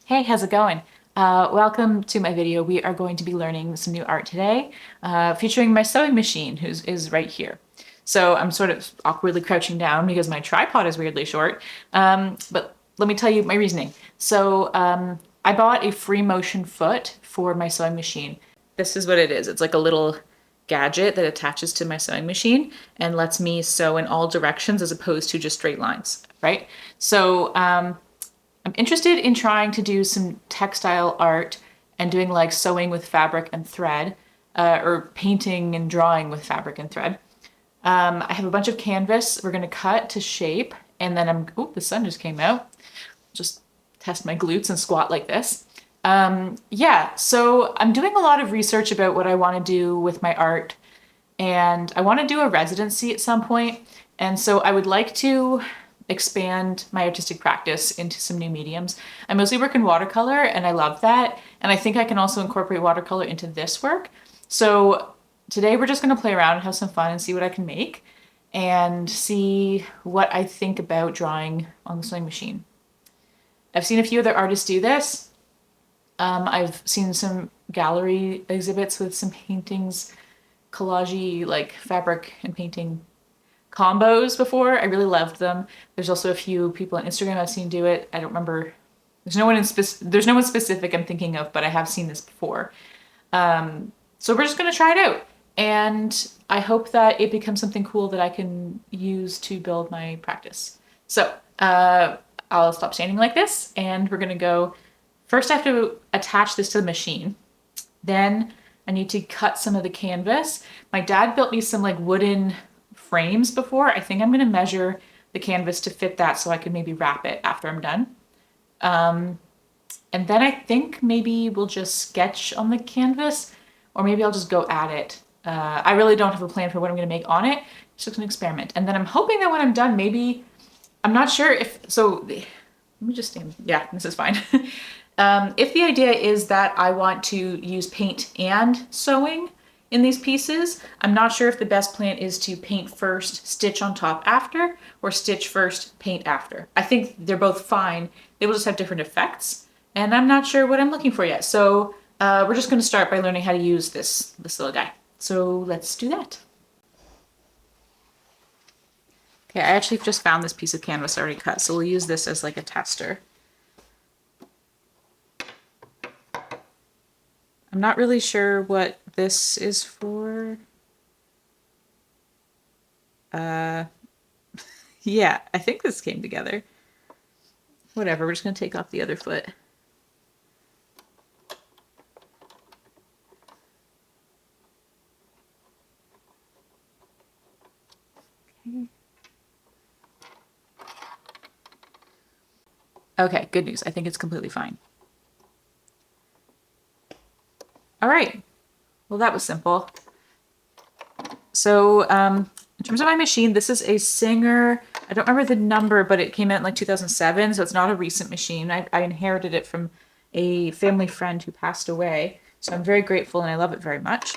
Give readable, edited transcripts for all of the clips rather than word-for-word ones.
Hey, how's it going? Welcome to my video. We are going to be learning some new art today, featuring my sewing machine, is right here. So I'm sort of awkwardly crouching down because my tripod is weirdly short. But let me tell you my reasoning. I bought a free motion foot for my sewing machine. This is what it is. It's like a little gadget that attaches to my sewing machine and lets me sew in all directions as opposed to just straight lines, right? I'm interested in trying to do some textile art and doing like sewing with fabric and thread, or painting and drawing with fabric and thread. I have a bunch of canvas we're gonna cut to shape, and then oh, the sun just came out. Just test my glutes and squat like this. Yeah, so I'm doing a lot of research about what I wanna do with my art, and I wanna do a residency at some point, and so I would like to expand my artistic practice into some new mediums. I mostly work in watercolor and I love that. And I think I can also incorporate watercolor into this work. So today we're just gonna play around and have some fun and see what I can make and see what I think about drawing on the sewing machine. I've seen a few other artists do this. I've seen some gallery exhibits with some paintings, collagey like fabric and painting combos before. I really loved them. There's also a few people on Instagram I've seen do it. I don't remember. There's no one specific I'm thinking of, but I have seen this before. So we're just gonna try it out, and I hope that it becomes something cool that I can use to build my practice. I'll stop standing like this, and we're gonna go. First, I have to attach this to the machine. Then I need to cut some of the canvas. My dad built me some like wooden frames before. I think I'm going to measure the canvas to fit that so I can maybe wrap it after I'm done. And then I think maybe we'll just sketch on the canvas, or maybe I'll just go at it. I really don't have a plan for what I'm going to make on it. It's just an experiment. And then I'm hoping that when I'm done, maybe, I'm not sure if, so let me just stand. Yeah, this is fine. If the idea is that I want to use paint and sewing in these pieces, I'm not sure if the best plan is to paint first, stitch on top after, or stitch first, paint after. I think they're both fine. They will just have different effects, and I'm not sure what I'm looking for yet. So we're just going to start by learning how to use this little guy. So let's do that. Okay, I actually just found this piece of canvas already cut, so we'll use this as like a tester. I'm not really sure what this is for. Yeah, I think this came together. Whatever, we're just gonna take off the other foot. Okay. Okay, good news. I think it's completely fine. All right, well, that was simple. So in terms of my machine, this is a Singer. I don't remember the number, but it came out in like 2007, so it's not a recent machine. I inherited it from a family friend who passed away, so I'm very grateful and I love it very much.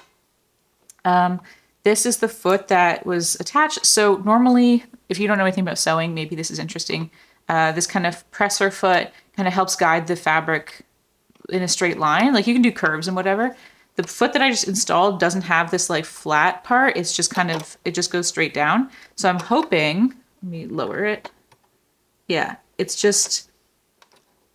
This is the foot that was attached. So normally, if you don't know anything about sewing, maybe this is interesting. This kind of presser foot kind of helps guide the fabric in a straight line. Like you can do curves and whatever. The foot that I just installed doesn't have this like flat part. It's just kind of, it just goes straight down. So I'm hoping, let me lower it. Yeah, it's just,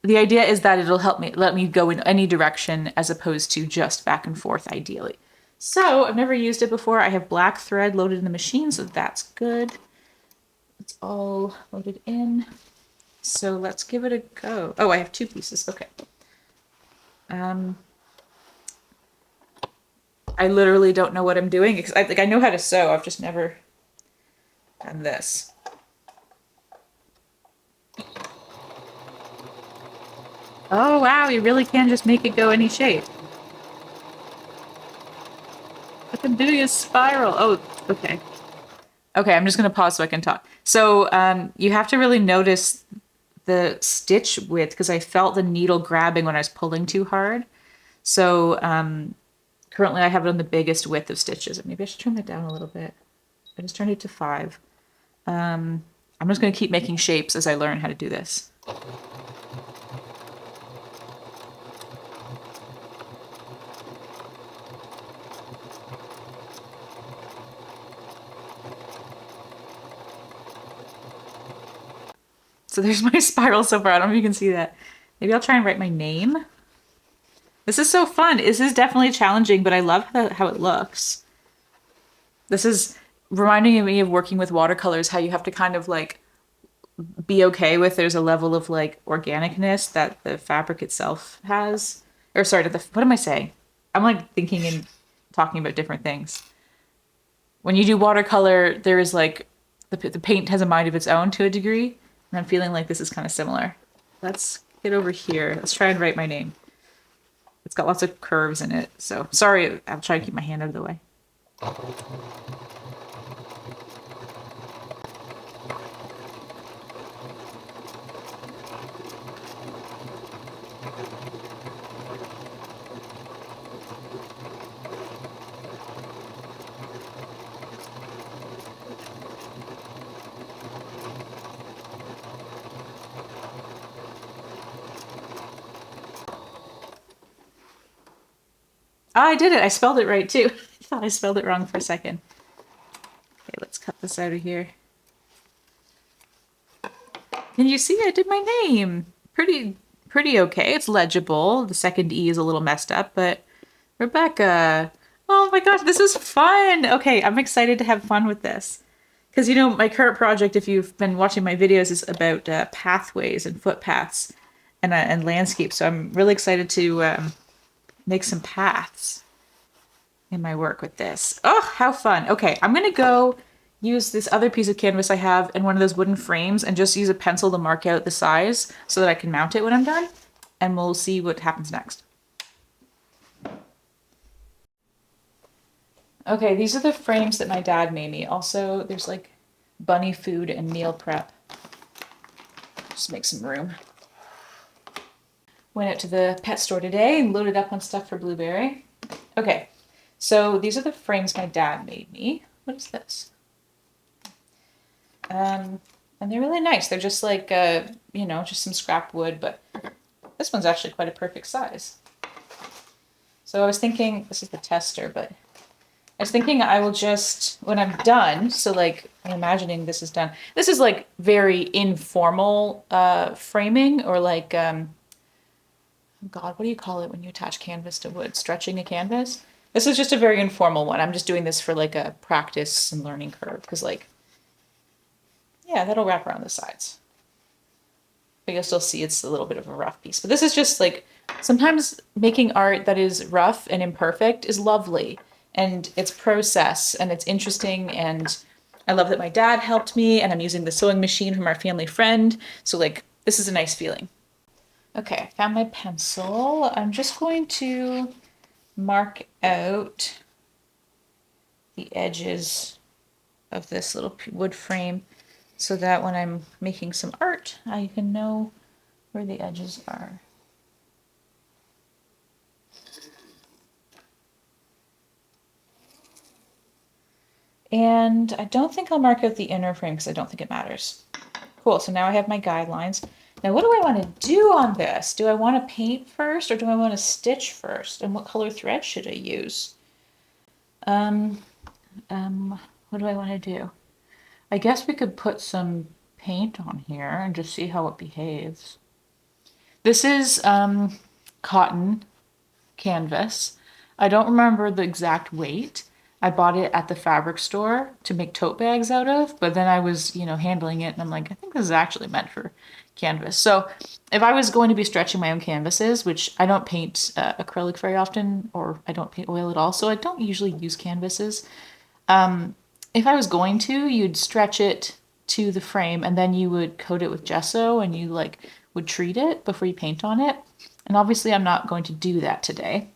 the idea is that it'll help me, let me go in any direction as opposed to just back and forth ideally. So I've never used it before. I have black thread loaded in the machine, so that's good. It's all loaded in. So let's give it a go. Oh, I have two pieces. Okay. I literally don't know what I'm doing because I know how to sew. I've just never done this. Oh wow, you really can just make it go any shape. What I'm doing is spiral. Oh, okay. Okay, I'm just gonna pause so I can talk. So you have to really notice the stitch width because I felt the needle grabbing when I was pulling too hard. So currently I have it on the biggest width of stitches. Maybe I should turn that down a little bit. I just turned it to 5. I'm just going to keep making shapes as I learn how to do this. So there's my spiral so far. I don't know if you can see that. Maybe I'll try and write my name. This is so fun. This is definitely challenging, but I love how it looks. This is reminding me of working with watercolors, how you have to kind of like be okay with there's a level of like organicness that the fabric itself has. Or sorry, what am I saying? I'm like thinking and talking about different things. When you do watercolor, there is like the paint has a mind of its own to a degree, and I'm feeling like this is kind of similar. Let's get over here. Let's try and write my name. It's got lots of curves in it, so sorry, I'll try to keep my hand out of the way. Oh, I did it. I spelled it right too. I thought I spelled it wrong for a second. Okay, let's cut this out of here. Can you see I did my name? Pretty okay. It's legible. The second E is a little messed up, but Rebecca. Oh my gosh, this is fun. Okay, I'm excited to have fun with this. Because, you know, my current project, if you've been watching my videos, is about pathways and footpaths and landscapes. So I'm really excited to make some paths in my work with this. Oh, how fun. Okay, I'm going to go use this other piece of canvas I have in one of those wooden frames and just use a pencil to mark out the size so that I can mount it when I'm done. And we'll see what happens next. Okay, these are the frames that my dad made me. Also, there's like bunny food and meal prep. Just make some room. Went out to the pet store today and loaded up on stuff for Blueberry. Okay, so these are the frames my dad made me. What is this? And they're really nice. They're just like, you know, just some scrap wood, but this one's actually quite a perfect size. So I was thinking, this is the tester, but I was thinking I will just, when I'm done, so like, I'm imagining this is done. This is like very informal framing, or like, God, what do you call it when you attach canvas to wood? Stretching a canvas? This is just a very informal one. I'm just doing this for like a practice and learning curve, because like, yeah, that'll wrap around the sides. But you'll still see it's a little bit of a rough piece. But this is just like, sometimes making art that is rough and imperfect is lovely. And it's process and it's interesting, and I love that my dad helped me, and I'm using the sewing machine from our family friend. So like, this is a nice feeling. Okay, I found my pencil. I'm just going to mark out the edges of this little wood frame so that when I'm making some art, I can know where the edges are. And I don't think I'll mark out the inner frame because I don't think it matters. Cool, so now I have my guidelines. Now what do I want to do on this? Do I want to paint first, or do I want to stitch first? And what color thread should I use? What do I want to do? I guess we could put some paint on here and just see how it behaves. This is cotton canvas. I don't remember the exact weight. I bought it at the fabric store to make tote bags out of, but then I was, you know, handling it and I'm like, I think this is actually meant for canvas. So if I was going to be stretching my own canvases, which I don't paint acrylic very often, or I don't paint oil at all, so I don't usually use canvases. If I was going to, you'd stretch it to the frame and then you would coat it with gesso and you like would treat it before you paint on it. And obviously I'm not going to do that today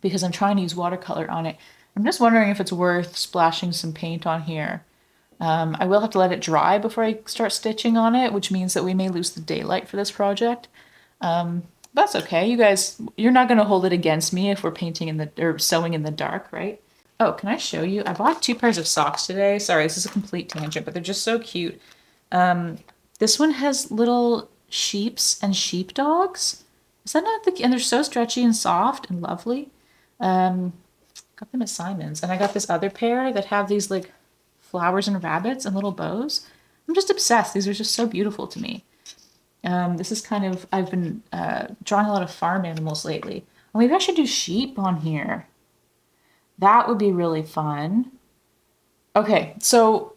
because I'm trying to use watercolor on it. I'm just wondering if it's worth splashing some paint on here. I will have to let it dry before I start stitching on it, which means that we may lose the daylight for this project. That's okay. You guys, you're not going to hold it against me if we're painting in the, or sewing in the dark, right? Oh, can I show you? I bought 2 pairs of socks today. Sorry, this is a complete tangent, but they're just so cute. This one has little sheeps and sheepdogs. Is that not the, and they're so stretchy and soft and lovely. Got them at Simon's. And I got this other pair that have these like flowers and rabbits and little bows. I'm just obsessed. These are just so beautiful to me. This is kind of, I've been drawing a lot of farm animals lately. Well, maybe I should do sheep on here. That would be really fun. Okay, so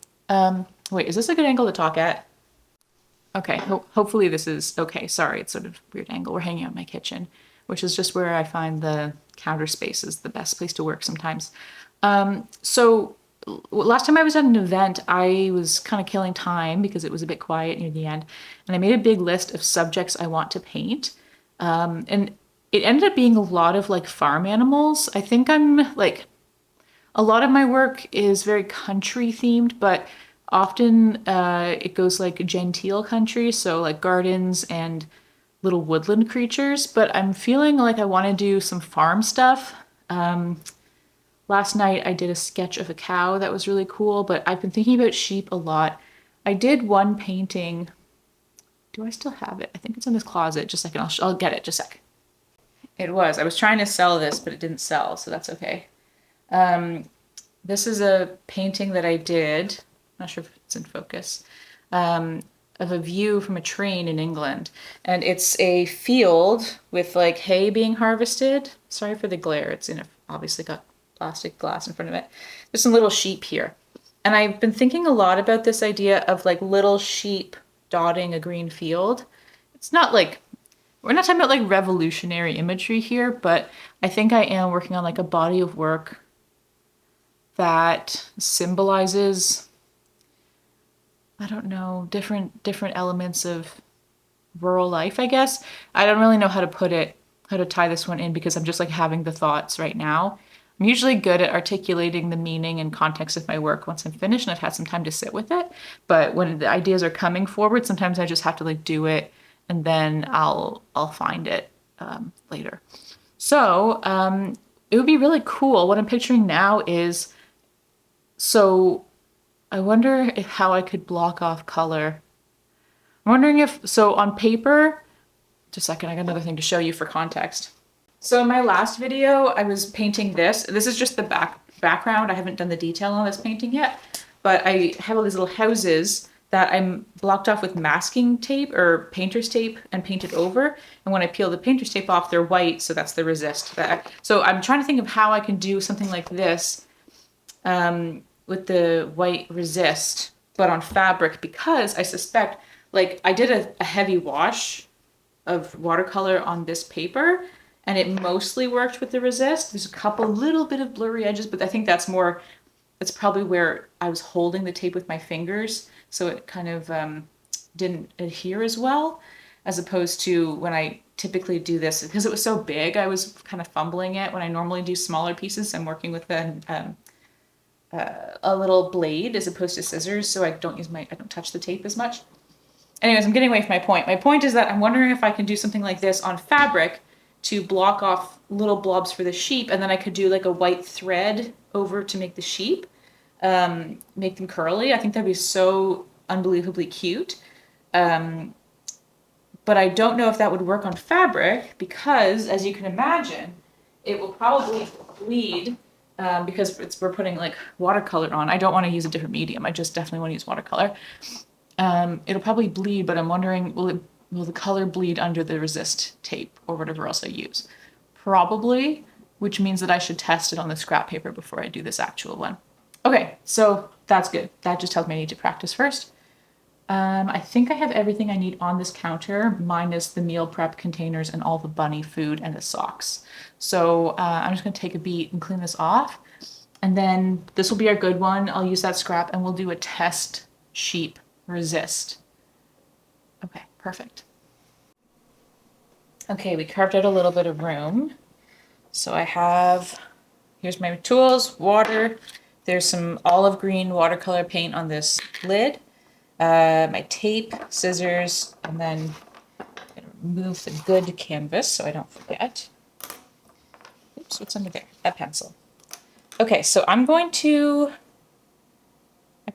wait, is this a good angle to talk at? Okay, hopefully this is okay. Sorry, it's sort of a weird angle. We're hanging out in my kitchen, which is just where I find the counter space is the best place to work sometimes. So last time I was at an event, I was kind of killing time because it was a bit quiet near the end, and I made a big list of subjects I want to paint. And it ended up being a lot of like farm animals. I think I'm like a lot of my work is very country themed, but often it goes like genteel country, so like gardens and little woodland creatures. But I'm feeling like I want to do some farm stuff. Last night I did a sketch of a cow that was really cool, but I've been thinking about sheep a lot. I did one painting. Do I still have it? I think it's in this closet. Just a second, I'll get it. Just a sec. It was. I was trying to sell this, but it didn't sell, so that's okay. This is a painting that I did. I'm not sure if it's in focus. Of a view from a train in England. And it's a field with like hay being harvested. Sorry for the glare. It's in a, obviously got plastic glass in front of it. There's some little sheep here. And I've been thinking a lot about this idea of like little sheep dotting a green field. It's not like, we're not talking about like revolutionary imagery here, but I think I am working on like a body of work that symbolizes, I don't know, different elements of rural life, I guess. I don't really know how to put it, how to tie this one in because I'm just like having the thoughts right now. I'm usually good at articulating the meaning and context of my work once I'm finished and I've had some time to sit with it. But when the ideas are coming forward, sometimes I just have to like do it and then I'll find it later. So it would be really cool. What I'm picturing now is, so I wonder how I could block off color. I'm wondering if, so on paper, just a second, I got another thing to show you for context. So in my last video, I was painting this. This is just the background. I haven't done the detail on this painting yet, but I have all these little houses that I'm blocked off with masking tape or painter's tape and painted over. And when I peel the painter's tape off, they're white, so that's the resist. So I'm trying to think of how I can do something like this with the white resist, but on fabric, because I suspect, like I did a heavy wash of watercolor on this paper and it mostly worked with the resist. There's a couple little bit of blurry edges, but I think that's more, it's probably where I was holding the tape with my fingers. So it kind of didn't adhere as well, as opposed to when I typically do this, because it was so big, I was kind of fumbling it. When I normally do smaller pieces, I'm working with a little blade as opposed to scissors, so I don't touch the tape as much. Anyways, I'm getting away from my point. My point is that I'm wondering if I can do something like this on fabric to block off little blobs for the sheep, and then I could do like a white thread over to make the sheep, make them curly. I think that'd be so unbelievably cute. But I don't know if that would work on fabric because, as you can imagine, it will probably bleed because we're putting like watercolor on. I don't want to use a different medium. I just definitely want to use watercolor. It'll probably bleed, but I'm wondering, will the color bleed under the resist tape or whatever else I use? Probably, which means that I should test it on the scrap paper before I do this actual one. Okay, so that's good. That just tells me I need to practice first. I think I have everything I need on this counter, minus the meal prep containers and all the bunny food and the socks. So I'm just gonna take a beat and clean this off. And then this will be our good one. I'll use that scrap and we'll do a test sheep resist. Okay, perfect. Okay, we carved out a little bit of room. So here's my tools, water. There's some olive green watercolor paint on this lid. My tape, scissors, and then I'm gonna remove the good canvas so I don't forget. Oops, what's under there? A pencil. Okay, so I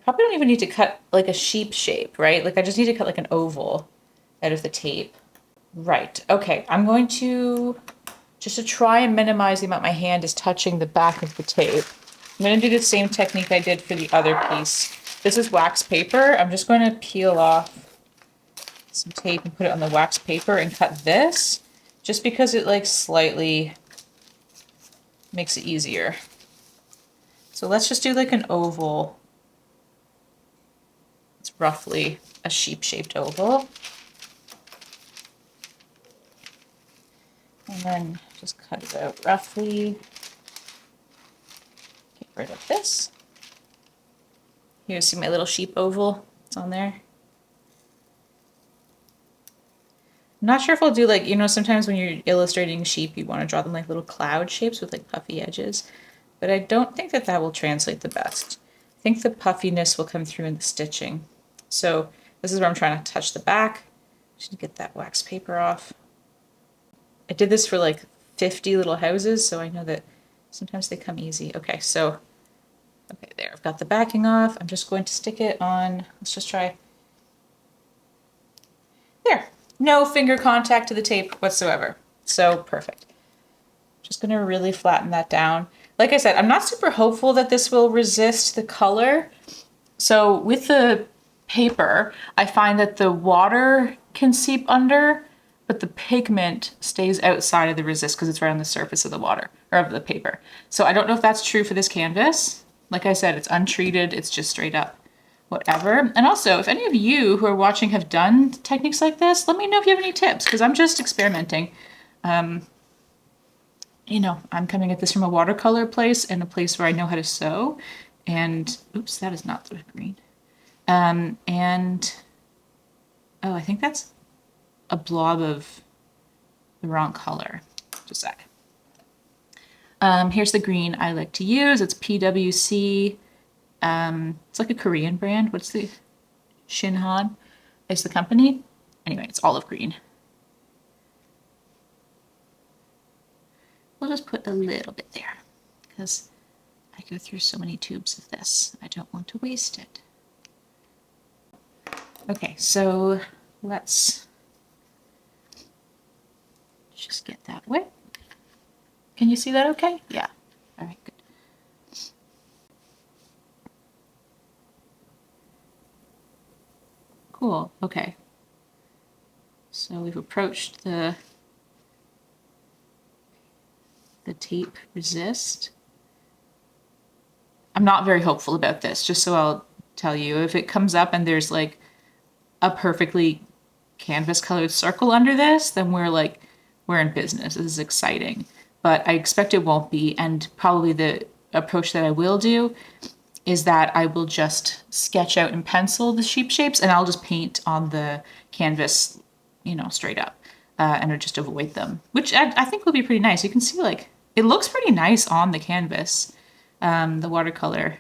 probably don't even need to cut like a sheep shape, right? Like I just need to cut like an oval out of the tape. Right, okay, I'm going to, just to try and minimize the amount my hand is touching the back of the tape, I'm gonna do the same technique I did for the other piece. This is wax paper. I'm just going to peel off some tape and put it on the wax paper and cut this, just because it like slightly makes it easier. So let's just do like an oval. It's roughly a sheep-shaped oval. And then just cut it out roughly. Get rid of this. Here, see my little sheep oval? It's on there. I'm not sure if I'll do like, you know, sometimes when you're illustrating sheep, you want to draw them like little cloud shapes with like puffy edges. But I don't think that that will translate the best. I think the puffiness will come through in the stitching. So this is where I'm trying to touch the back. Just get that wax paper off. I did this for like 50 little houses, so I know that sometimes they come easy. Okay, so, okay, there, I've got the backing off. I'm just going to stick it on, let's just try. There, no finger contact to the tape whatsoever. So perfect. Just gonna really flatten that down. Like I said, I'm not super hopeful that this will resist the color. So with the paper, I find that the water can seep under, but the pigment stays outside of the resist because it's right on the surface of the water, or of the paper. So I don't know if that's true for this canvas. Like I said, it's untreated, it's just straight up whatever. And also, if any of you who are watching have done techniques like this, let me know if you have any tips, because I'm just experimenting. You know, I'm coming at this from a watercolor place and a place where I know how to sew. And, oops, that is not the green. And, oh, I think that's a blob of the wrong color. Just a sec. Here's the green I like to use. It's PWC. It's like a Korean brand. What's the Shinhan is the company. Anyway, it's olive green. We'll just put a little bit there because I go through so many tubes of this. I don't want to waste it. Okay, so let's just get that wet. Can you see that okay? Yeah. All right, good. Cool, okay. So we've approached the tape resist. I'm not very hopeful about this, just so I'll tell you. If it comes up and there's like a perfectly canvas colored circle under this, then we're in business. This is exciting. But I expect it won't be, and probably the approach that I will do is that I will just sketch out in pencil the sheep shapes and I'll just paint on the canvas, you know, straight up, and I'll just avoid them, which I think will be pretty nice. You can see like, it looks pretty nice on the canvas, the watercolor.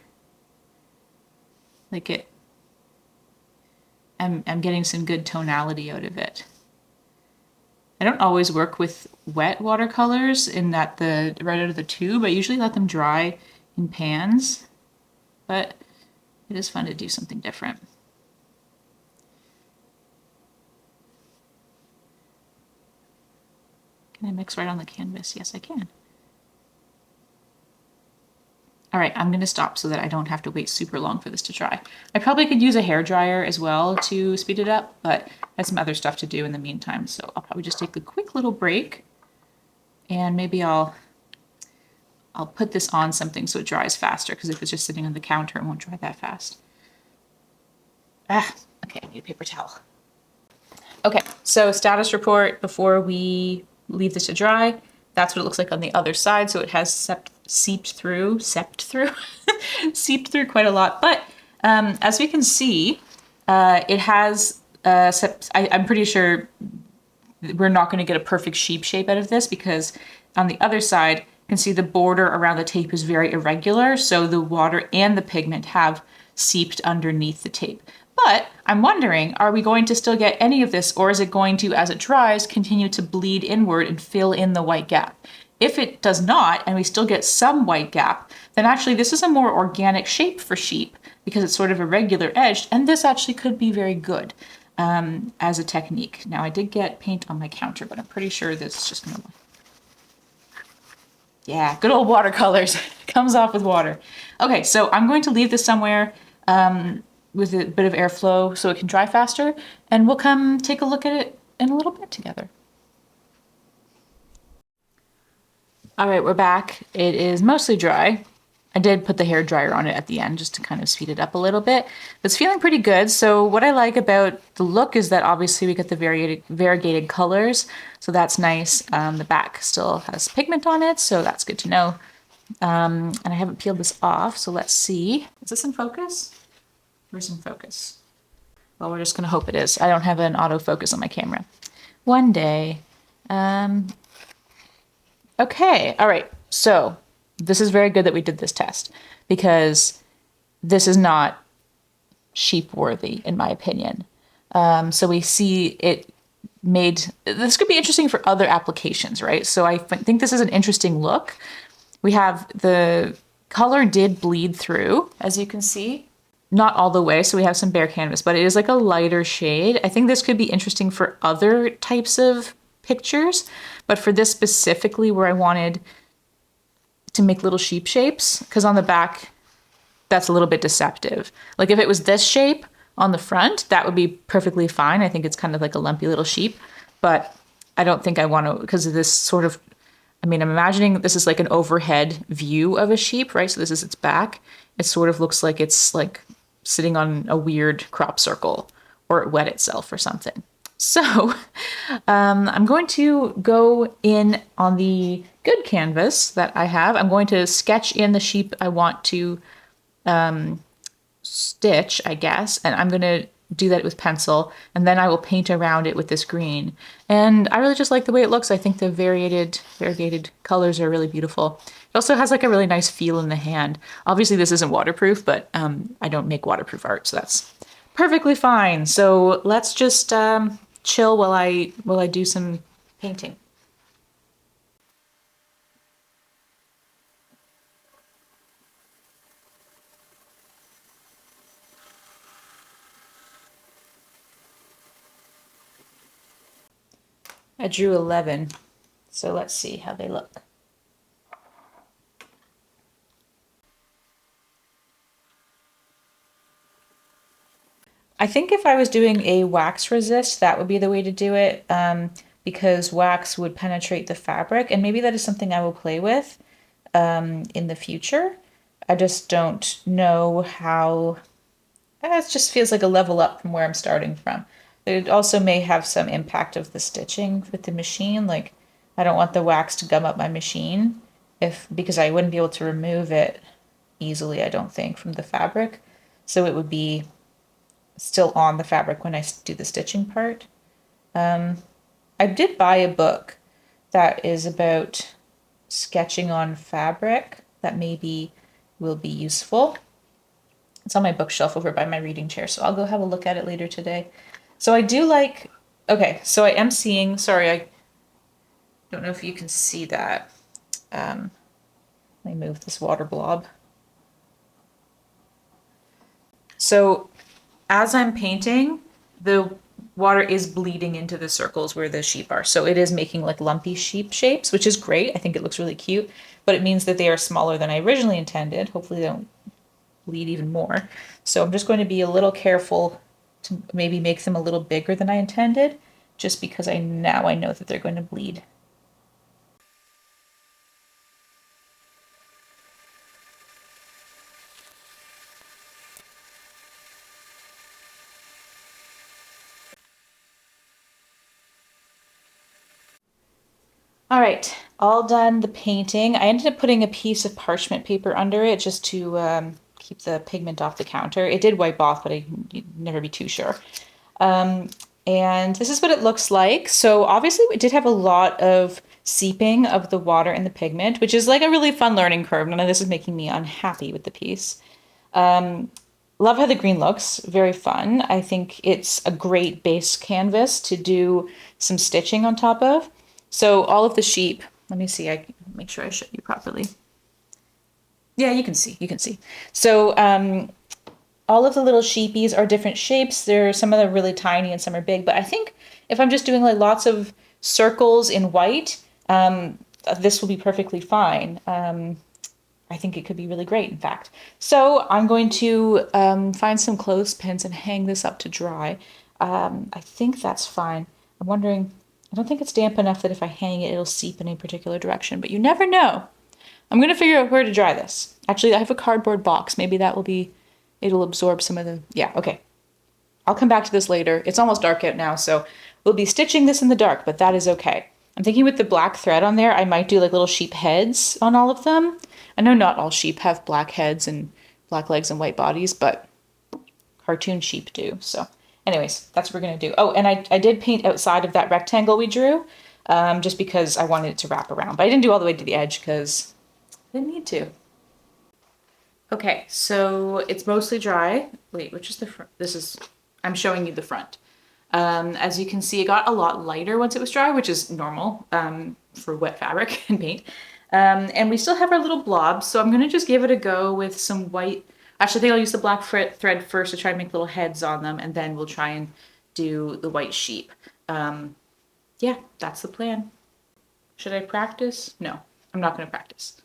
Like it, I'm getting some good tonality out of it. I don't always work with wet watercolors in that right out of the tube. I usually let them dry in pans, but it is fun to do something different. Can I mix right on the canvas? Yes, I can. All right, I'm gonna stop so that I don't have to wait super long for this to dry. I probably could use a hair dryer as well to speed it up, but I have some other stuff to do in the meantime, so I'll probably just take a quick little break and maybe I'll put this on something so it dries faster, because if it's just sitting on the counter, it won't dry that fast. Okay, I need a paper towel. Okay, so status report before we leave this to dry. That's what it looks like on the other side. So it has seeped through quite a lot. But as we can see, it has, I'm pretty sure we're not going to get a perfect sheep shape out of this, because on the other side, you can see the border around the tape is very irregular. So the water and the pigment have seeped underneath the tape. But I'm wondering, are we going to still get any of this, or is it going to, as it dries, continue to bleed inward and fill in the white gap? If it does not, and we still get some white gap, then actually this is a more organic shape for sheep, because it's sort of irregular edged, and this actually could be very good as a technique. Now I did get paint on my counter, but I'm pretty sure this is just gonna, yeah, good old watercolors. Comes off with water. Okay, so I'm going to leave this somewhere with a bit of airflow so it can dry faster. And we'll come take a look at it in a little bit together. All right, we're back. It is mostly dry. I did put the hair dryer on it at the end just to kind of speed it up a little bit. But it's feeling pretty good. So what I like about the look is that obviously we get the variegated colors. So that's nice. The back still has pigment on it, so that's good to know. And I haven't peeled this off, so let's see. Is this in focus? Where's in focus? Well, we're just gonna hope it is. I don't have an autofocus on my camera. One day. Okay, all right, so this is very good that we did this test because this is not sheep worthy in my opinion. So we see it made, this could be interesting for other applications, right? So I think this is an interesting look. We have the color did bleed through, as you can see, not all the way. So we have some bare canvas, but it is like a lighter shade. I think this could be interesting for other types of pictures, but for this specifically where I wanted to make little sheep shapes, because on the back, that's a little bit deceptive. Like if it was this shape on the front, that would be perfectly fine. I think it's kind of like a lumpy little sheep, but I don't think I want to, because of this sort of, I mean, I'm imagining this is like an overhead view of a sheep, right? So this is its back. It sort of looks like it's like sitting on a weird crop circle or it wet itself or something. So I'm going to go in on the good canvas that I have. I'm going to sketch in the sheep I want to stitch, I guess, and I'm going to do that with pencil, and then I will paint around it with this green. And I really just like the way it looks. I think the variegated colors are really beautiful. It also has like a really nice feel in the hand. Obviously this isn't waterproof, but I don't make waterproof art, so that's perfectly fine. So let's just chill while I do some painting. I drew 11, so let's see how they look. I think if I was doing a wax resist, that would be the way to do it, because wax would penetrate the fabric, and maybe that is something I will play with in the future. I just don't know how. It just feels like a level up from where I'm starting from. It also may have some impact of the stitching with the machine. Like, I don't want the wax to gum up my machine because I wouldn't be able to remove it easily, I don't think, from the fabric. So it would be still on the fabric when I do the stitching part. I did buy a book that is about sketching on fabric that maybe will be useful. It's on my bookshelf over by my reading chair, so I'll go have a look at it later today. So I do like, okay, so I am seeing, sorry, I don't know if you can see that. Let me move this water blob. So as I'm painting, the water is bleeding into the circles where the sheep are. So it is making like lumpy sheep shapes, which is great. I think it looks really cute, but it means that they are smaller than I originally intended. Hopefully they don't bleed even more. So I'm just going to be a little careful to maybe make them a little bigger than I intended, just because I know that they're going to bleed. All right, all done the painting. I ended up putting a piece of parchment paper under it just to keep the pigment off the counter. It did wipe off, but you'd never be too sure. And this is what it looks like. So obviously we did have a lot of seeping of the water and the pigment, which is like a really fun learning curve. None of this is making me unhappy with the piece. Love how the green looks, very fun. I think it's a great base canvas to do some stitching on top of. So all of the sheep, let me see, I can make sure I show you properly. Yeah, you can see. So all of the little sheepies are different shapes. Some of them are really tiny and some are big, but I think if I'm just doing like lots of circles in white, this will be perfectly fine. I I think it could be really great, in fact. So I'm going to find some clothespins and hang this up to dry. I think that's fine. I'm wondering, I don't think it's damp enough that if I hang it, it'll seep in a particular direction, but you never know. I'm gonna figure out where to dry this. Actually, I have a cardboard box. Maybe that will be, it'll absorb some of the, yeah, okay. I'll come back to this later. It's almost dark out now, so we'll be stitching this in the dark, but that is okay. I'm thinking with the black thread on there, I might do like little sheep heads on all of them. I know not all sheep have black heads and black legs and white bodies, but cartoon sheep do. So anyways, that's what we're gonna do. Oh, and I did paint outside of that rectangle we drew, just because I wanted it to wrap around. But I didn't do all the way to the edge because I didn't need to. Okay, so it's mostly dry. Wait, which is the front? This is, I'm showing you the front. As you can see, it got a lot lighter once it was dry, which is normal for wet fabric and paint. And we still have our little blobs, so I'm gonna just give it a go with some white. Actually, I think I'll use the black thread first to try and make little heads on them, and then we'll try and do the white sheep. Yeah, that's the plan. Should I practice? No, I'm not gonna practice.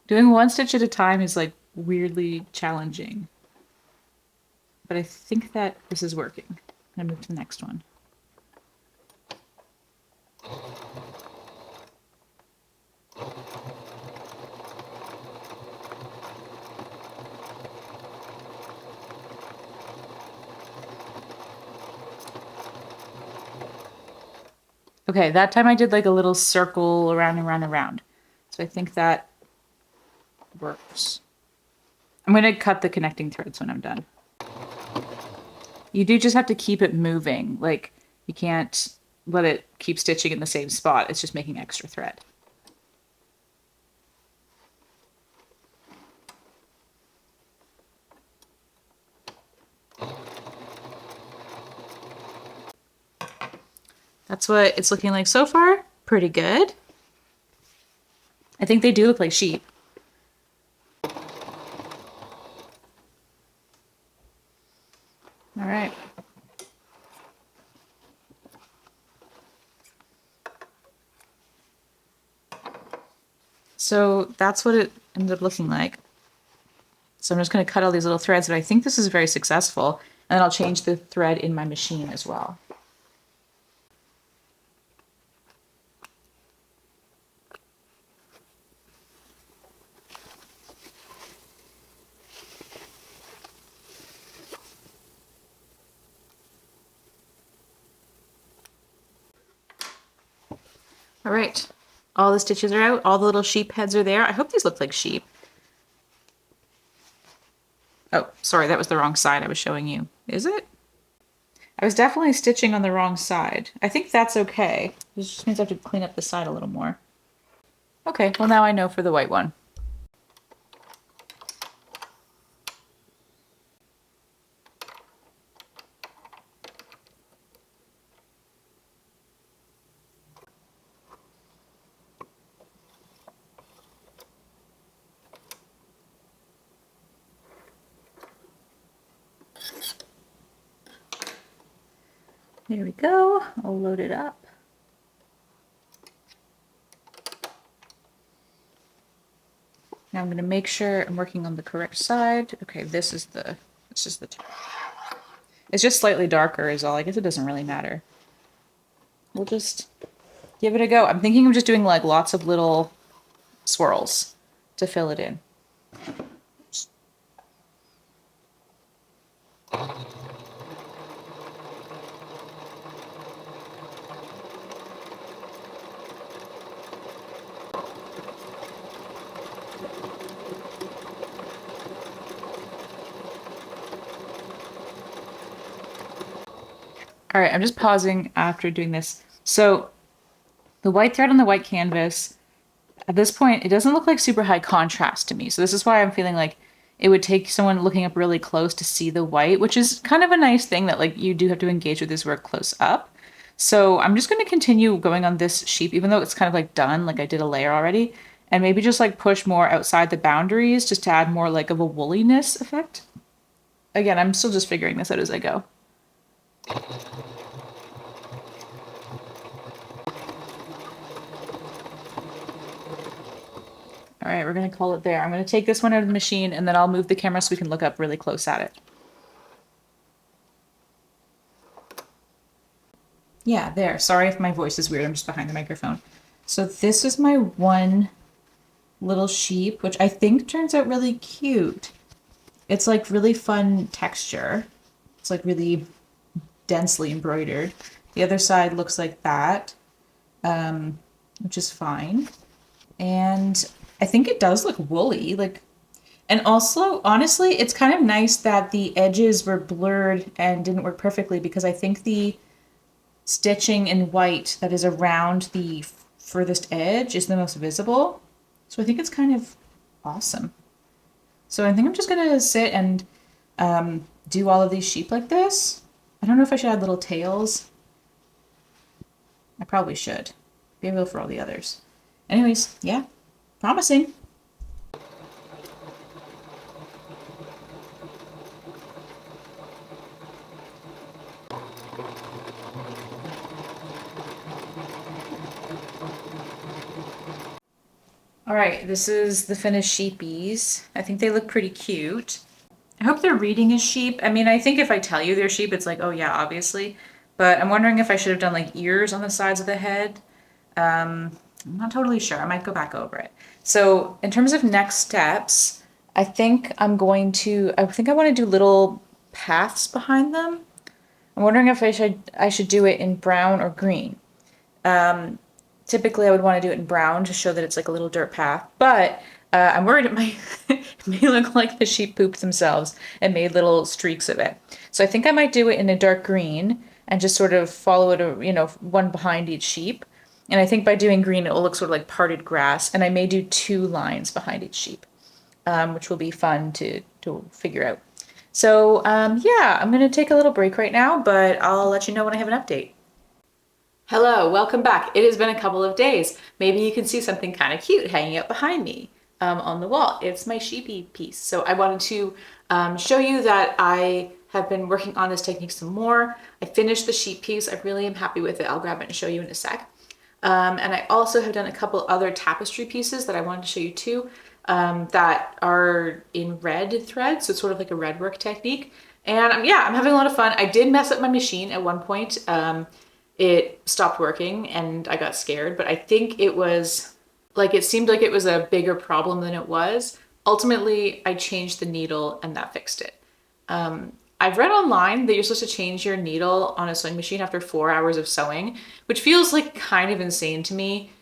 Doing one stitch at a time is like weirdly challenging. But I think that this is working. I'm gonna move to the next one. Okay, that time I did like a little circle around and around and around. So I think that works. I'm gonna cut the connecting threads when I'm done. You do just have to keep it moving. Like, you can't let it keep stitching in the same spot. It's just making extra thread. That's what it's looking like so far. Pretty good. I think they do look like sheep. All right. So that's what it ended up looking like. So I'm just going to cut all these little threads, but I think this is very successful. And then I'll change the thread in my machine as well. All right, all the stitches are out. All the little sheep heads are there. I hope these look like sheep. Oh, sorry, that was the wrong side I was showing you. Is it? I was definitely stitching on the wrong side. I think that's okay. This just means I have to clean up the side a little more. Okay, well now I know for the white one. There we go. I'll load it up. Now I'm going to make sure I'm working on the correct side. Okay, this is the top. It's just slightly darker is all. I guess it doesn't really matter. We'll just give it a go. I'm thinking of just doing like lots of little swirls to fill it in. All right, I'm just pausing after doing this. So the white thread on the white canvas, at this point, it doesn't look like super high contrast to me. So this is why I'm feeling like it would take someone looking up really close to see the white, which is kind of a nice thing that like you do have to engage with this work close up. So I'm just going to continue going on this sheep, even though it's kind of like done, like I did a layer already. and maybe just like push more outside the boundaries just to add more like of a wooliness effect. Again, I'm still just figuring this out as I go. All right, we're gonna call it there. I'm gonna take this one out of the machine and then I'll move the camera so we can look up really close at it. Yeah, there. Sorry if my voice is weird. I'm just behind the microphone. So this is my one little sheep, which I think turns out really cute. It's like really fun texture. It's like really densely embroidered. The other side looks like that, which is fine. And I think it does look woolly, like, and also, honestly, it's kind of nice that the edges were blurred and didn't work perfectly because I think the stitching in white that is around the furthest edge is the most visible. So I think it's kind of awesome. So I think I'm just gonna sit and do all of these sheep like this. I don't know if I should add little tails. I probably should. Maybe I will for all the others. Anyways, yeah, promising. All right, this is the finished sheepies. I think they look pretty cute. I hope they're reading as sheep. I mean, I think if I tell you they're sheep, it's like, oh yeah, obviously. But I'm wondering if I should have done like ears on the sides of the head. I'm not totally sure. I might go back over it. So in terms of next steps, I think I want to do little paths behind them. I'm wondering if I should do it in brown or green. Typically I would want to do it in brown to show that it's like a little dirt path, but I'm worried it may look like the sheep pooped themselves and made little streaks of it. So I think I might do it in a dark green and just sort of follow it, you know, one behind each sheep. And I think by doing green, it will look sort of like parted grass. And I may do 2 lines behind each sheep, which will be fun to figure out. So yeah, I'm going to take a little break right now, but I'll let you know when I have an update. Hello, welcome back. It has been a couple of days. Maybe you can see something kind of cute hanging up behind me on the wall. It's my sheepy piece. So I wanted to show you that I have been working on this technique some more. I finished the sheep piece. I really am happy with it. I'll grab it and show you in a sec. And I also have done a couple other tapestry pieces that I wanted to show you too that are in red thread. So it's sort of like a red work technique. And yeah, I'm having a lot of fun. I did mess up my machine at one point. It stopped working and I got scared, but I think it was like, it seemed like it was a bigger problem than it was. Ultimately, I changed the needle and that fixed it. I've read online that you're supposed to change your needle on a sewing machine after 4 hours of sewing, which feels like kind of insane to me.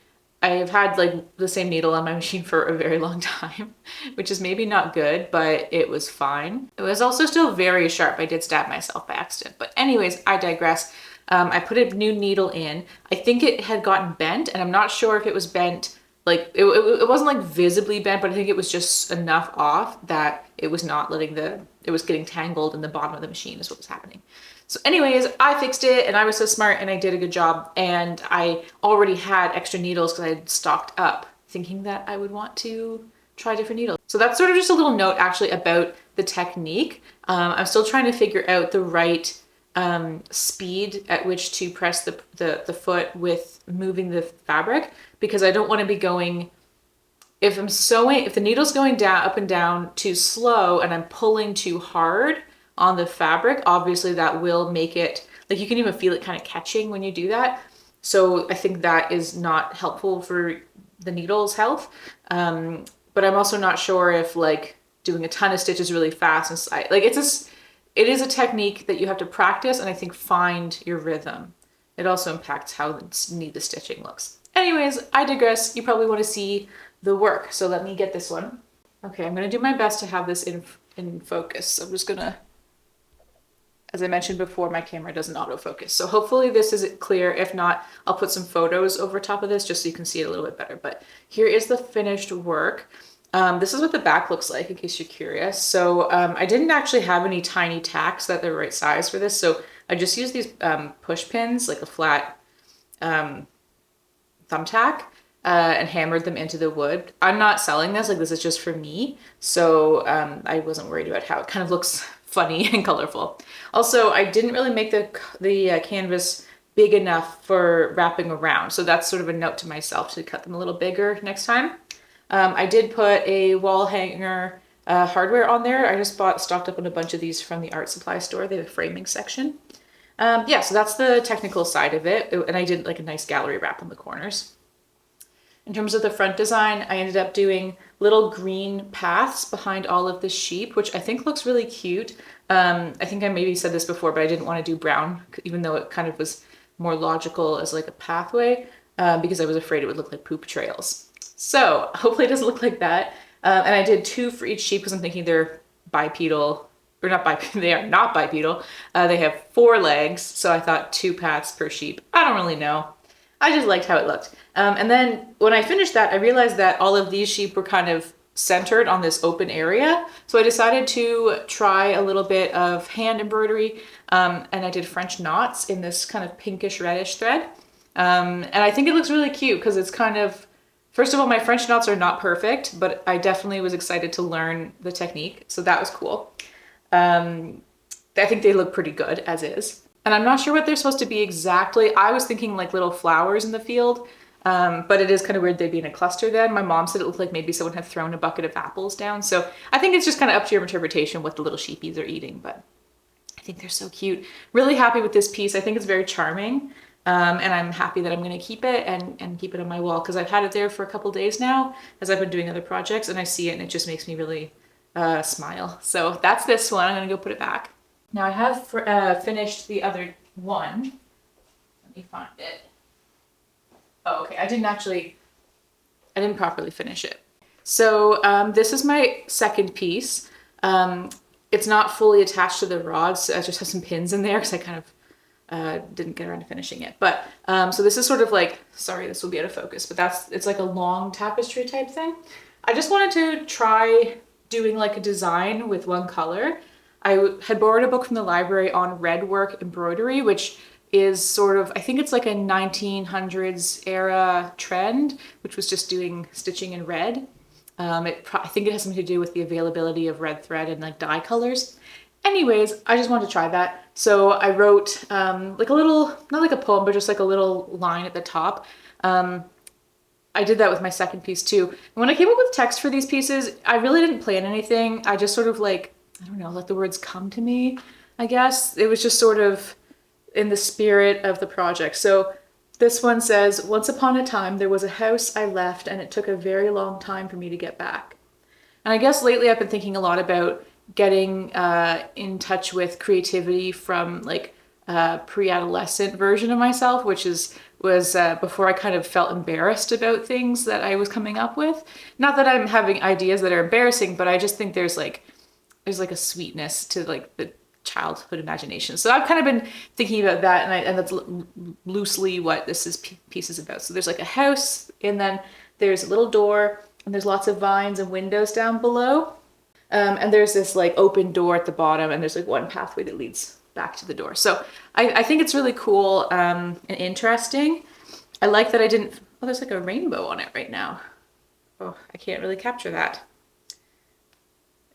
I've had like the same needle on my machine for a very long time, which is maybe not good, but it was fine. It was also still very sharp. I did stab myself by accident, but anyways, I digress. I put a new needle in. I think it had gotten bent and I'm not sure if it was bent, like it wasn't like visibly bent, but I think it was just enough off that it was not letting it was getting tangled in the bottom of the machine is what was happening. So anyways, I fixed it and I was so smart and I did a good job and I already had extra needles because I had stocked up thinking that I would want to try different needles. So that's sort of just a little note actually about the technique. I'm still trying to figure out the right speed at which to press the foot with moving the fabric, because I don't want to be going, if the needle's going down, up and down too slow and I'm pulling too hard on the fabric, obviously that will make it, like you can even feel it kind of catching when you do that. So I think that is not helpful for the needle's health. But I'm also not sure if like doing a ton of stitches really fast and like it is a technique that you have to practice and I think find your rhythm. It also impacts how neat the stitching looks. Anyways, I digress. You probably want to see the work. So let me get this one. Okay, I'm going to do my best to have this in focus. I'm just going to, as I mentioned before, my camera doesn't autofocus. So hopefully this is clear. If not, I'll put some photos over top of this just so you can see it a little bit better. But here is the finished work. This is what the back looks like in case you're curious. So I didn't actually have any tiny tacks that are the right size for this. So I just used these push pins, like a flat thumbtack. and hammered them into the wood. I'm not selling this, like this is just for me. So I wasn't worried about how it kind of looks funny and colorful. Also, I didn't really make the canvas big enough for wrapping around. So that's sort of a note to myself to cut them a little bigger next time. I did put a wall hanger hardware on there. I just stocked up on a bunch of these from the art supply store. They have a framing section. Yeah, so that's the technical side of it. And I did like a nice gallery wrap on the corners. In terms of the front design, I ended up doing little green paths behind all of the sheep, which I think looks really cute. I think I maybe said this before, but I didn't want to do brown, even though it kind of was more logical as like a pathway, because I was afraid it would look like poop trails. So hopefully it doesn't look like that. And I did 2 for each sheep because I'm thinking they're bipedal, or not bipedal, they are not bipedal. They have 4 legs, so I thought 2 paths per sheep. I don't really know. I just liked how it looked. And then when I finished that, I realized that all of these sheep were kind of centered on this open area. So I decided to try a little bit of hand embroidery, and I did French knots in this kind of pinkish reddish thread. And I think it looks really cute because it's kind of, first of all, my French knots are not perfect, but I definitely was excited to learn the technique. So that was cool. I think they look pretty good as is. And I'm not sure what they're supposed to be exactly. I was thinking like little flowers in the field, but it is kind of weird they'd be in a cluster then. My mom said it looked like maybe someone had thrown a bucket of apples down. So I think it's just kind of up to your interpretation what the little sheepies are eating, but I think they're so cute. Really happy with this piece. I think it's very charming. And I'm happy that I'm going to keep it and keep it on my wall because I've had it there for a couple days now as I've been doing other projects, and I see it and it just makes me really smile. So that's this one. I'm going to go put it back. Now I have finished the other one. Let me find it. Oh, okay. I didn't properly finish it. So this is my second piece. It's not fully attached to the rod, so I just have some pins in there because I kind of didn't get around to finishing it. But so this is sort of like, sorry, this will be out of focus, but it's like a long tapestry type thing. I just wanted to try doing like a design with one color. I had borrowed a book from the library on red work embroidery, which is sort of, I think it's like a 1900s era trend, which was just doing stitching in red. I think it has something to do with the availability of red thread and like dye colors. Anyways, I just wanted to try that. So I wrote like a little, not like a poem, but just like a little line at the top. I did that with my second piece too. And when I came up with text for these pieces, I really didn't plan anything. I just sort of like, I don't know, let the words come to me, I guess. It was just sort of in the spirit of the project. So this one says, once upon a time, there was a house I left and it took a very long time for me to get back. And I guess lately I've been thinking a lot about getting in touch with creativity from like a pre-adolescent version of myself, which was before I kind of felt embarrassed about things that I was coming up with. Not that I'm having ideas that are embarrassing, but I just think there's like a sweetness to like the childhood imagination. So I've kind of been thinking about that, and that's loosely what this piece is about. So there's like a house, and then there's a little door, and there's lots of vines and windows down below. And there's this like open door at the bottom, and there's like one pathway that leads back to the door. So I think it's really cool and interesting. I like that I didn't, oh, there's like a rainbow on it right now. Oh, I can't really capture that.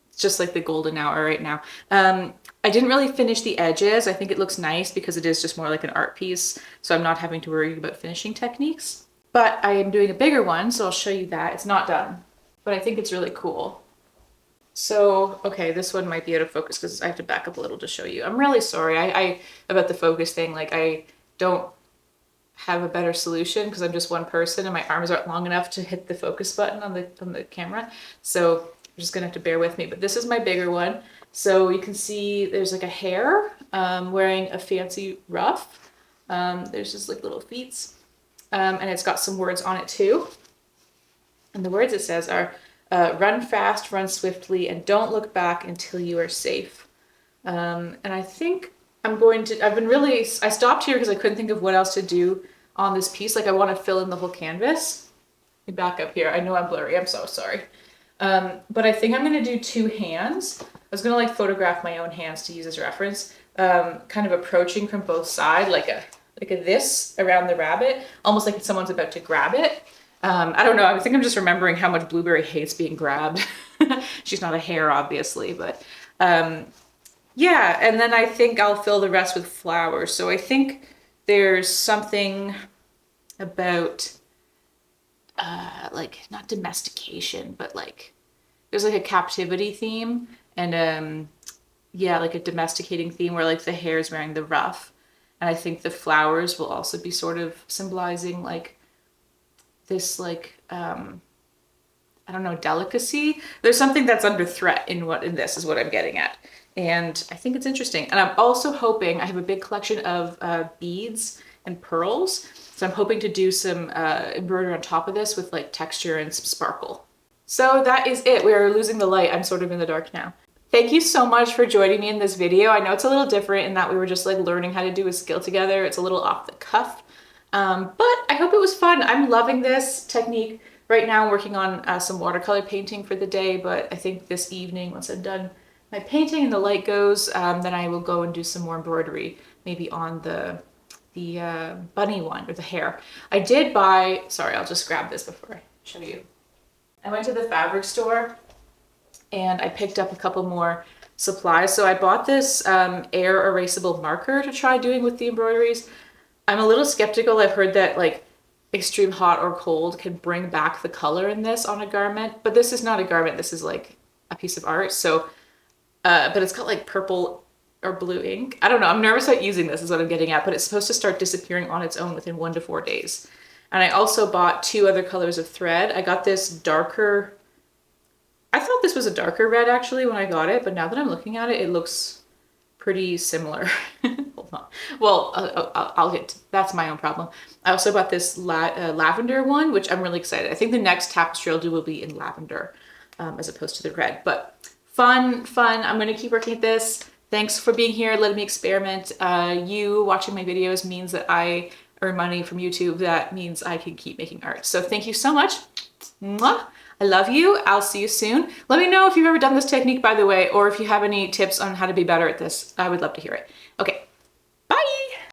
It's just like the golden hour right now. I didn't really finish the edges. I think it looks nice because it is just more like an art piece. So I'm not having to worry about finishing techniques. But I am doing a bigger one, so I'll show you that. It's not done, but I think it's really cool. So, okay, this one might be out of focus because I have to back up a little to show you. I'm really sorry about the focus thing. Like, I don't have a better solution because I'm just one person and my arms aren't long enough to hit the focus button on the camera. So you're just gonna have to bear with me. But this is my bigger one. So you can see there's like a hare wearing a fancy ruff. There's just like little feet. And it's got some words on it too. And the words it says are, run fast, run swiftly, and don't look back until you are safe. And I think I stopped here because I couldn't think of what else to do on this piece. Like I want to fill in the whole canvas. Let me back up here. I know I'm blurry. I'm so sorry. But I think I'm going to do 2 hands. I was going to like photograph my own hands to use as reference, kind of approaching from both sides, like a this around the rabbit, almost like someone's about to grab it. I don't know. I think I'm just remembering how much Blueberry hates being grabbed. She's not a hare, obviously, but yeah. And then I think I'll fill the rest with flowers. So I think there's something about like not domestication, but like there's like a captivity theme and yeah, like a domesticating theme where like the hare is wearing the ruff. And I think the flowers will also be sort of symbolizing like this like I don't know, delicacy. There's something that's under threat in this is what I'm getting at. And I think it's interesting. And I'm also hoping, I have a big collection of beads and pearls. So I'm hoping to do some embroidery on top of this with like texture and some sparkle. So that is it. We're losing the light. I'm sort of in the dark now. Thank you so much for joining me in this video. I know it's a little different in that we were just like learning how to do a skill together. It's a little off the cuff, but I hope it was fun. I'm loving this technique. Right now I'm working on some watercolor painting for the day, but I think this evening, once I'm done my painting and the light goes, then I will go and do some more embroidery, maybe on the bunny one or the hare. I did buy, sorry, I'll just grab this before I show you. I went to the fabric store and I picked up a couple more supplies. So I bought this air erasable marker to try doing with the embroideries. I'm a little skeptical. I've heard that like extreme hot or cold can bring back the color in this on a garment, but this is not a garment. This is like a piece of art. So, but it's got like purple or blue ink. I don't know. I'm nervous about using this is what I'm getting at, but it's supposed to start disappearing on its own within 1 to 4 days. And I also bought 2 other colors of thread. I got this darker, I thought this was a darker red actually when I got it, but now that I'm looking at it, it looks pretty similar. Hold on. Well, I'll get to, that's my own problem. I also bought this lavender one, which I'm really excited. I think the next tapestry I'll do will be in lavender as opposed to the red, but fun. I'm going to keep working at this. Thanks for being here. Letting me experiment. You watching my videos means that I earn money from YouTube. That means I can keep making art. So thank you so much. Mwah. I love you. I'll see you soon. Let me know if you've ever done this technique, by the way, or if you have any tips on how to be better at this. I would love to hear it. Okay.